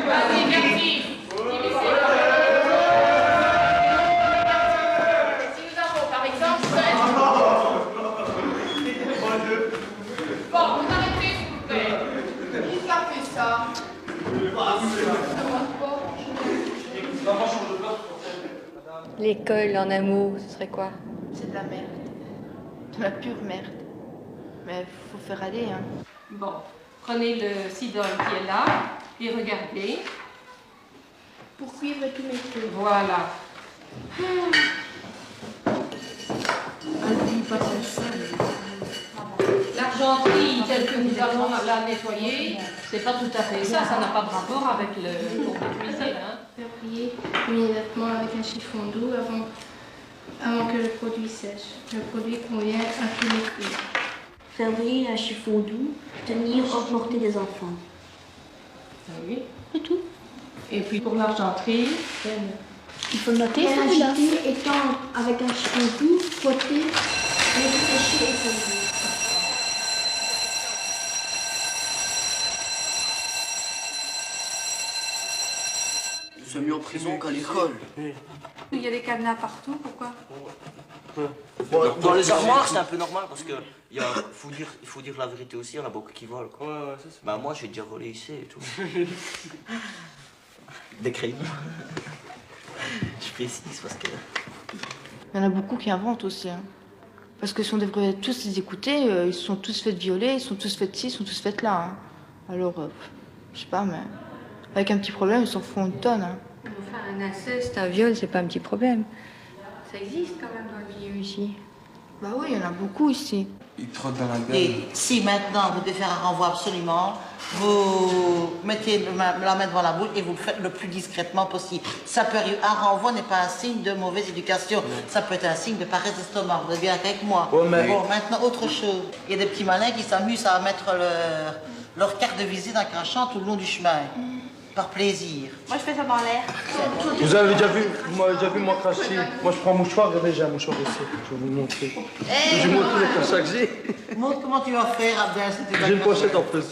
Vas-y, merci. Si nous avons, par exemple, bon, vous arrêtez, s'il vous plaît. Qui a fait ça? L'école, en un mot, ce serait quoi? C'est de la merde. De la pure merde. Mais faut faire aller, hein. Bon, prenez le sidol qui est là et regardez. Pour cuivre tous mes trucs. Voilà. L'argenterie telle que nous allons la nettoyer, c'est pas tout à fait ça, ça n'a pas de rapport avec le cours de cuisine. Hein. Faire plier immédiatement avec un chiffon doux avant que le produit sèche. Le produit convient à tous les cuivres. Faire briller un chiffon doux, tenir, emporter des enfants. Oui. C'est tout. Et puis pour l'argenterie, Il faut noter Bien celui-là. agiter, étendre avec un chiffon doux, frotter, laisser sécher et servir. C'est mieux en prison qu'à l'école. Il y a des cadenas partout, pourquoi? Bon, dans les armoires, c'est un peu normal parce que il faut dire la vérité aussi, il y en a beaucoup qui volent. Quoi. Ouais, ça, bah, moi, j'ai déjà volé ici et tout. Des crayons. Je précise parce que. Il y en a beaucoup qui inventent aussi, hein. Parce que si on devrait tous les écouter, ils se sont tous fait violer, ils sont tous fait ci, ils sont tous fait là. Hein. Alors, je sais pas, mais avec un petit problème, ils s'en font une tonne. Hein. Enfin, un inceste, un viol, c'est pas un petit problème. Ça existe quand même dans le milieu ici. Bah oui, il y en a beaucoup ici. Il trotte dans la gueule. Et si maintenant vous devez faire un renvoi absolument, vous mettez la main devant la bouche et vous le faites le plus discrètement possible. Ça peut arriver. Un renvoi n'est pas un signe de mauvaise éducation. Ça peut être un signe de paresse d'estomac. Vous êtes bien avec moi. Ouais, mais... Bon, maintenant, autre chose. Il y a des petits malins qui s'amusent à mettre leur carte de visite en crachant tout le long du chemin. Par plaisir. Moi, je fais ça dans l'air. Vous m'avez déjà vu moi cracher. Moi, je prends un mouchoir, regardez, j'ai un mouchoir ici. Je vais vous montrer. Je vous montre les crachats que j'ai. Montre comment tu vas faire, Abdel. J'ai une pochette en plus.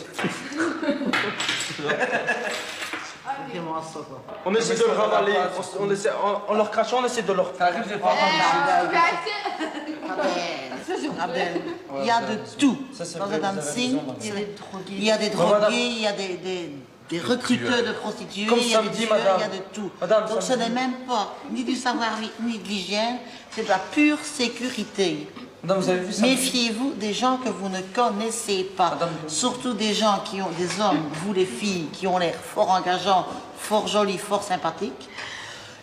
On essaie de le ravaler. En leur crachant, on essaie de leur... Ça arrive, j'ai pas Abdel, il y a de tout. Dans un dancing, il y a des drogués, il y a des recruteurs de prostituées, il y a des tueurs, il y a de tout. Donc ce n'est même pas ni du savoir-vivre, ni de l'hygiène, c'est de la pure sécurité. Madame, vous avez vu ça? Méfiez-vous des gens que vous ne connaissez pas. Madame, surtout des gens qui ont, des hommes, vous les filles, qui ont l'air fort engageants, fort jolis, fort sympathiques.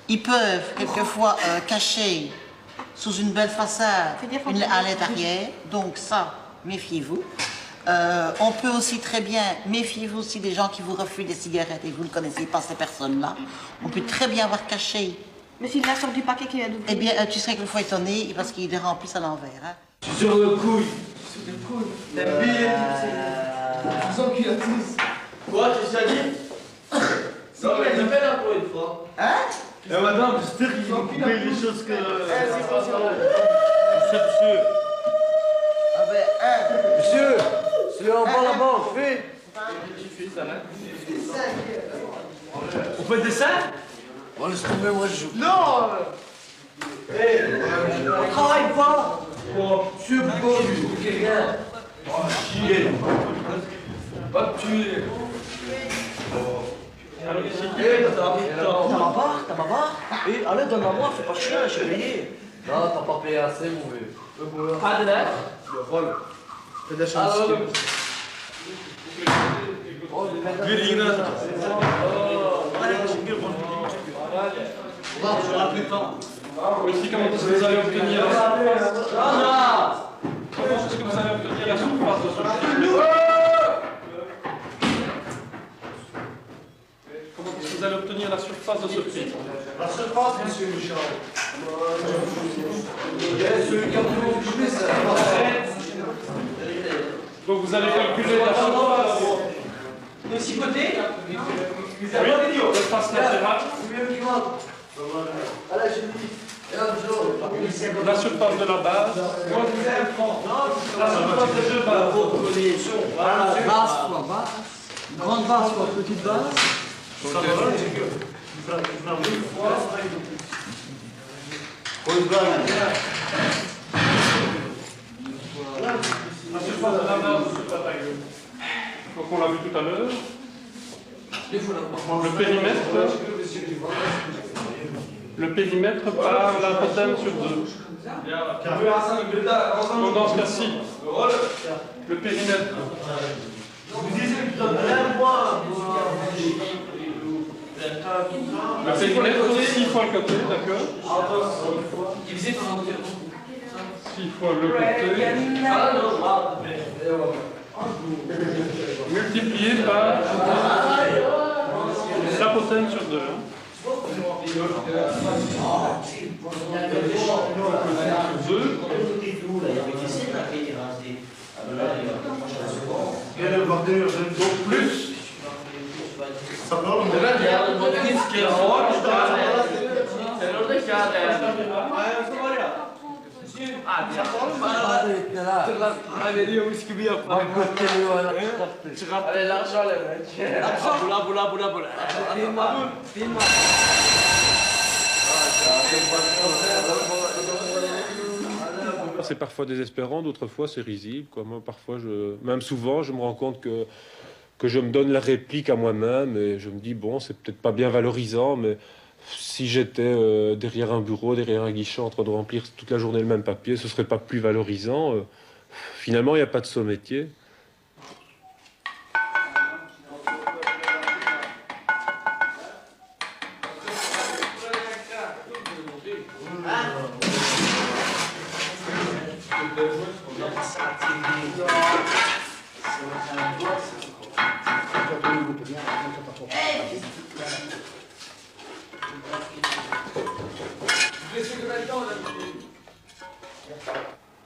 Ils peuvent quelquefois cacher sous une belle façade un lait arrière, donc ça, méfiez-vous. On peut aussi très bien, méfiez-vous aussi des gens qui vous refusent des cigarettes et vous ne connaissez pas ces personnes-là. On peut très bien avoir caché. Mais s'il a sorti du paquet qu'il a doublé. Eh bien, tu serais quelquefois étonné parce qu'il est rempli à l'envers. Hein. Je suis sur le couille. Sur le couille. T'aimes bien, je vous encule à tous. Quoi, tu sais dire? Non, mais t'as fait là pour une fois. Hein? Eh madame, c'est sûr qu'ils ont coupé les choses que... c'est pas ça. Monsieur. Ah ben, hein? Monsieur, c'est le renvoi là-bas, on fait. On fait le dessin? Oh, laisse tomber, moi je joue. Non! On travaille pas! Monsieur Bob, quelqu'un. Oh, chier. Va te tuer. T'as ma barre? T'as ma barre? Eh, allez, donne-la-moi, fais pas chier, j'ai payé. Non, t'as pas payé assez, mon vieux. Pas de l'air? Le rôle. Fais de la chance. Voici comment vous allez obtenir la surface de ce prix. Comment est-ce que vous allez obtenir la surface de ce prix? La surface, monsieur Michel. Celui qui a trouvé ça. Donc vous allez calculer la surface De six côtés? de face latérale. Allez, je dis. La surface de la base. La surface des deux bases. Base fois base. Grande base fois petite base. La surface de la base, c'est pas taillé. Donc on l'a vu tout à l'heure. Le périmètre par l'apothème sur 2. Donc dans ce cas-ci, le périmètre. Le périmètre, 6 fois le côté, d'accord? Divisé par un entier. 6 fois le côté. Multiplié par l'apothème sur 2. Plus. C'est parfois désespérant, d'autres fois c'est risible. Moi, parfois, même souvent, je me rends compte que je me donne la réplique à moi-même et je me dis, bon, c'est peut-être pas bien valorisant, mais si j'étais derrière un bureau, derrière un guichet, en train de remplir toute la journée le même papier, ce serait pas plus valorisant. Finalement, il n'y a pas de saut métier.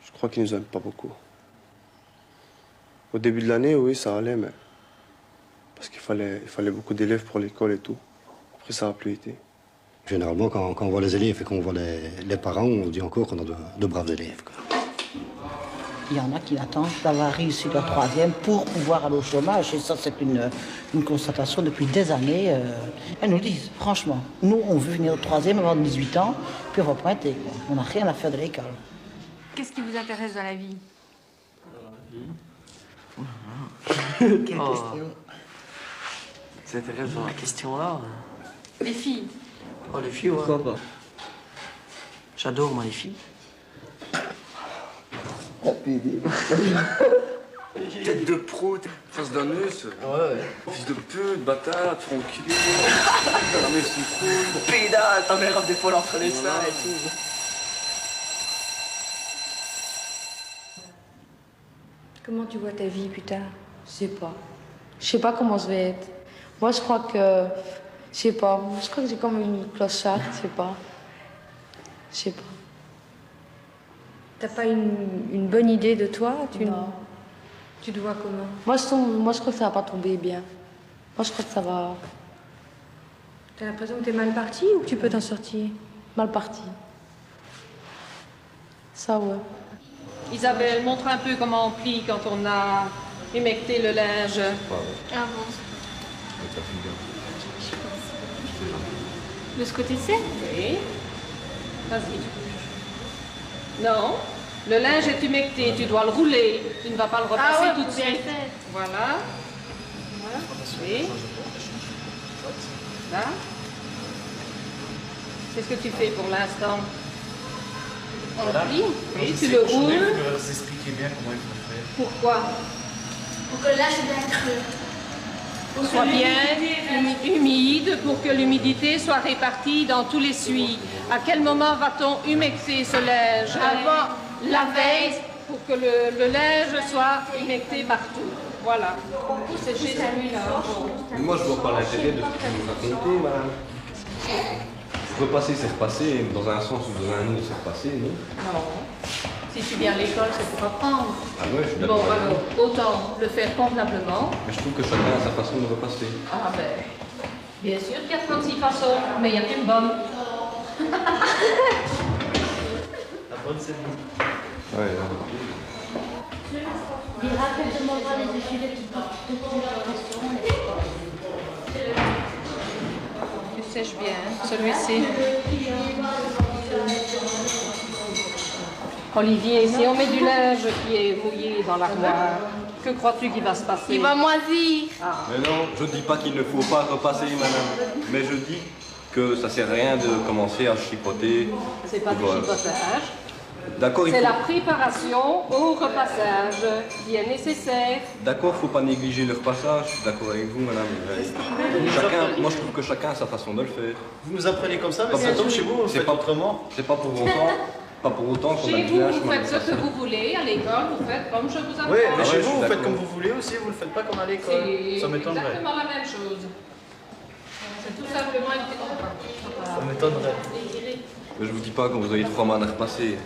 Je crois qu'ils nous aiment pas beaucoup. Au début de l'année, oui, ça allait, mais parce qu'il fallait beaucoup d'élèves pour l'école et tout. Après, ça n'a plus été. Généralement, quand on voit les élèves et qu'on voit les parents, on dit encore qu'on a de braves élèves, quoi. Il y en a qui attendent d'avoir réussi leur troisième pour pouvoir aller au chômage. Et ça, c'est une constatation depuis des années. Elles nous disent, franchement, nous, on veut venir au troisième avant 18 ans, puis on va pointer, quoi. On n'a rien à faire de l'école. Qu'est-ce qui vous intéresse dans la vie? Quelle question? Ça intéresse dans la question-là? Les filles. Oh, les filles, ouais. Pourquoi pas? J'adore, moi, les filles. Tête de pro, face d'un us. Ouais. Fils de pute, bâtard, tranquille. Ta mère c'est cool. Pédale, ta mère a des poils entre les seins et tout. Comment tu vois ta vie plus tard? Je sais pas. Je sais pas comment je vais être. Moi, je crois que... Je sais pas. Je crois que j'ai comme une clochette, je sais pas. Je sais pas. T'as pas une bonne idée de toi? Non. Tu te vois comment? Moi, je crois que ça va pas tomber bien. Moi, je crois que ça va... T'as l'impression que t'es mal parti ou que tu peux t'en sortir? Mal parti. Ça, ouais. Isabelle, montre un peu comment on plie quand on a humecté le linge. Ah bon. De ce côté-ci? Oui. Vas-y. Non. Le linge est humecté, tu dois le rouler. Tu ne vas pas le repasser tout de suite. Voilà. Oui. Là. C'est ce que tu fais pour l'instant. On le plie. Oui, tu le roules. Je vais vous expliquer bien comment il faut faire. Pourquoi? Pour que là, c'est bien creux. Soit bien humide pour que l'humidité soit répartie dans tous les suies. À quel moment va-t-on humecter ce linge? Avant la veille, pour que le linge soit humecté partout. Voilà. Pour sécher celui-là. Moi, je vois pas l'intérêt de ce que vous racontez, madame. Repasser, c'est repasser. Dans un sens ou dans un autre, c'est repasser, non? Non. Si tu viens à l'école, c'est pour apprendre. Ah ouais, je suis Bon, d'accord. alors, autant le faire convenablement. Mais je trouve que chacun a sa façon de repasser. Ah ben, bien sûr qu'il y a 36 façons, mais il n'y a qu'une bonne. Ouais. Il rappelle de m'envoyer les défilés qui portent tout le restaurant. Tu sèches bien, celui-ci. Olivier, si on met du linge qui est mouillé dans l'armoire, que crois-tu qu'il va se passer? Il va moisir. Mais non, je ne dis pas qu'il ne faut pas repasser, madame. Mais je dis que ça sert à rien de commencer à chipoter. C'est pas du chipotage. D'accord, C'est la préparation au repassage qui est nécessaire. D'accord, il ne faut pas négliger le repassage. Je suis d'accord avec vous, madame. Moi, je trouve que chacun a sa façon de le faire. Vous nous apprenez comme ça, mais ça tombe chez vous, vous faites autrement. C'est pas pour autant. Pas pour autant qu'on a Chez du vous, linge. vous faites ce que vous voulez. À l'école, vous faites comme je vous apprends. Oui, mais chez vous, vous faites comme vous voulez aussi, vous ne le faites pas comme à l'école. Ça C'est m'étonnerait. exactement la même chose. C'est tout simplement une... Ça m'étonnerait. Mais je vous dis pas quand vous avez 3 mois à repasser.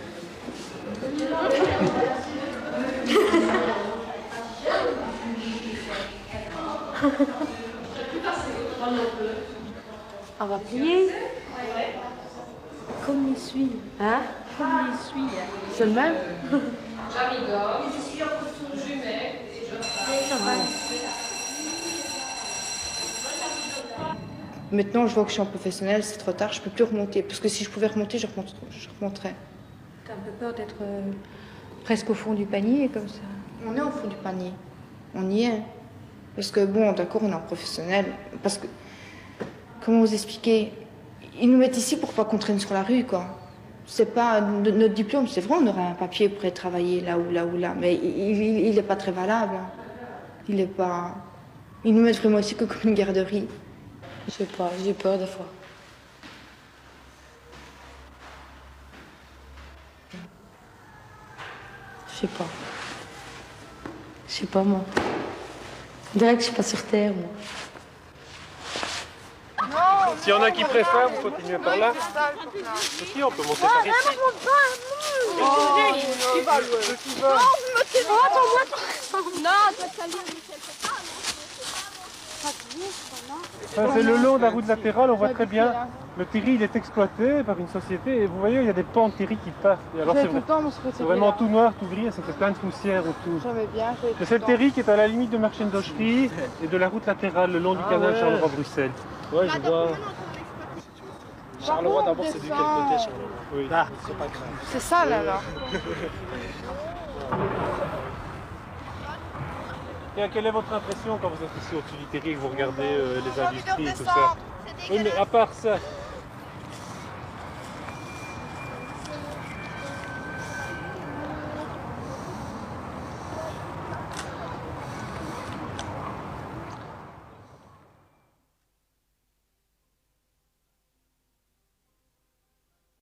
On va plier. Comme les suies. Hein? Comme les suies. C'est le même? J'amigole, jumelle, et Maintenant, je vois que je suis en professionnel, c'est trop tard, je peux plus remonter. Parce que si je pouvais remonter, je remonterais. T'as un peu peur d'être presque au fond du panier, comme ça? On est au fond du panier. On y est. Parce que, bon, d'accord, on est en professionnel. Parce que, comment vous expliquer? Ils nous mettent ici pour pas qu'on traîne sur la rue, quoi. C'est pas notre diplôme, c'est vrai, on aurait un papier pour aller travailler là ou là ou là, mais il est pas très valable. Il est pas... Ils nous mettent vraiment ici que comme une garderie. Je sais pas, j'ai peur des fois. Je sais pas. Je sais pas, moi. On dirait que je suis pas sur Terre, moi. S'il y en a qui préfèrent, vous continuez par là. Si, on peut monter par ici. Qui va louer? Qui va? Non, toi, ça lit, C'est le long de la route latérale, on voit très bien. Le terri il est exploité par une société et vous voyez il y a des pans de terri qui partent. Et alors c'est vraiment tout noir, tout gris et ça fait plein de poussière autour. Et c'est le terri qui est à la limite de Marchendocherie et de la route latérale le long du canal Charleroi-Bruxelles. Ouais, je vois. Charleroi d'abord c'est de quel côté Charleroi? Oui. Ah, c'est pas grave. C'est ça là, là. Et quelle est votre impression quand vous êtes ici au-dessus du terri et que vous regardez les industries et tout ça? Oui, mais à part ça,